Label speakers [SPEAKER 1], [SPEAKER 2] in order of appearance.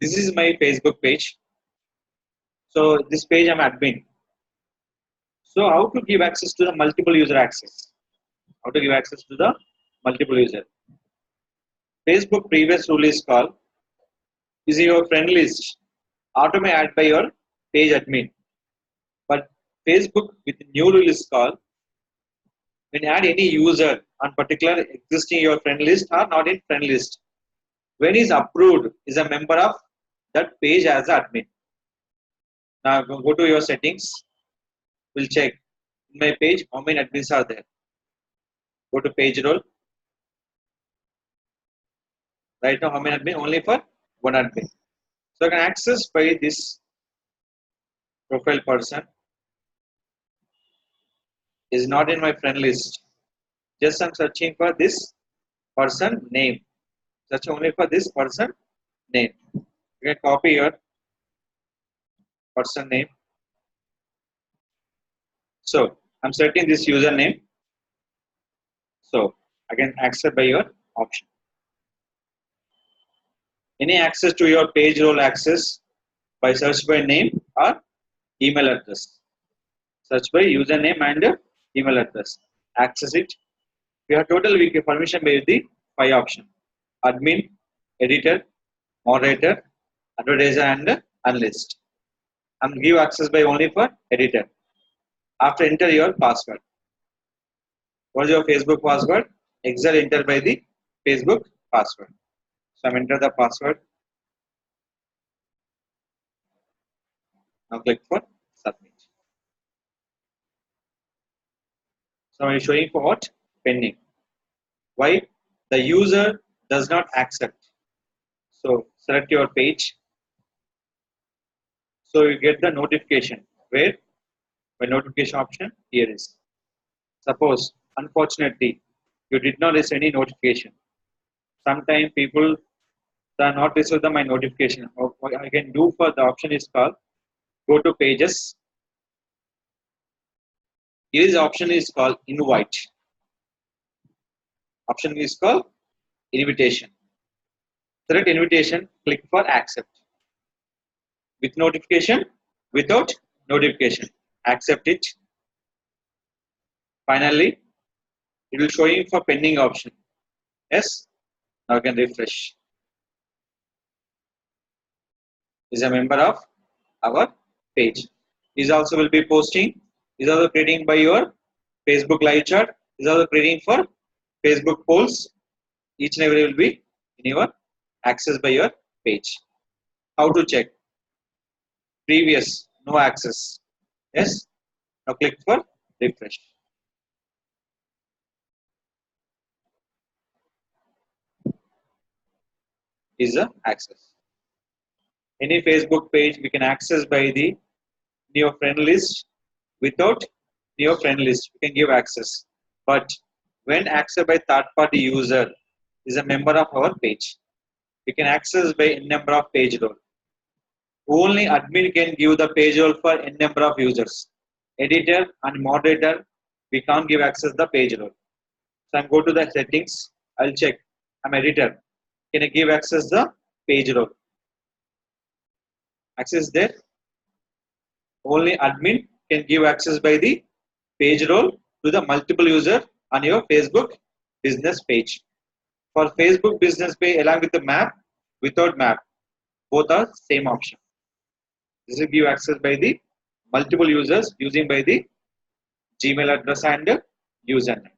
[SPEAKER 1] This is my Facebook page. So this page I'm admin. So how to give access to the multiple user access? How to give access to the multiple user? Facebook previous rule is called is your friend list automate add by your page admin. But Facebook with new rule is called when you add any user on particular existing your friend list or not in friend list. When is approved is a member of that page as admin. Now go to your settings. We'll check in my page how many admins are there. Go to page role. Right now how many admin? Only for one admin. So I can access by this profile person is not in my friend list. Just I'm searching for this person name. Search only for this person name. You can copy your person name. So I'm setting this username. So I can access by your option. Any access to your page role access by search by name or email address. Search by username and email address. Access it. We have total we can permission by the 5 option. Admin, editor, moderator, advertiser and analyst. And give access by only for editor. After enter your password. What is your Facebook password? Excel enter by the Facebook password. So I'm enter the password. Now click for submit. So I'm showing for what? Pending. Why? The user does not accept. So select your page. So you get the notification. Where? My notification option here is. Suppose, unfortunately, you did not receive any notification. Sometimes people are not receive my notification. What I can do for the option is called go to pages. Here is option is called invite. Option is called invitation. Select invitation, click for accept. With notification, without notification. Accept it. Finally, it will show you for pending option. Yes. Now I can refresh. Is a member of our page. Is also will be posting. Is also creating by your Facebook live chat. Is also creating for Facebook polls. Each and every will be in your access by your page. How to check? Previous, no access. Yes. Now click for refresh. Is the access. Any Facebook page we can access by the new friend list. Without new friend list, we can give access. But when accessed by third-party user is a member of our page, we can access by n number of page role. Only admin can give the page role for n number of users. Editor and moderator, we can't give access the page role. So I'm go to the settings. I'll check. I'm editor. Can I give access the page role? Access there. Only admin can give access by the page role to the multiple user on your Facebook business page. For Facebook business page along with the map, without map, both are same option. This will give access by the multiple users using by the Gmail address and username.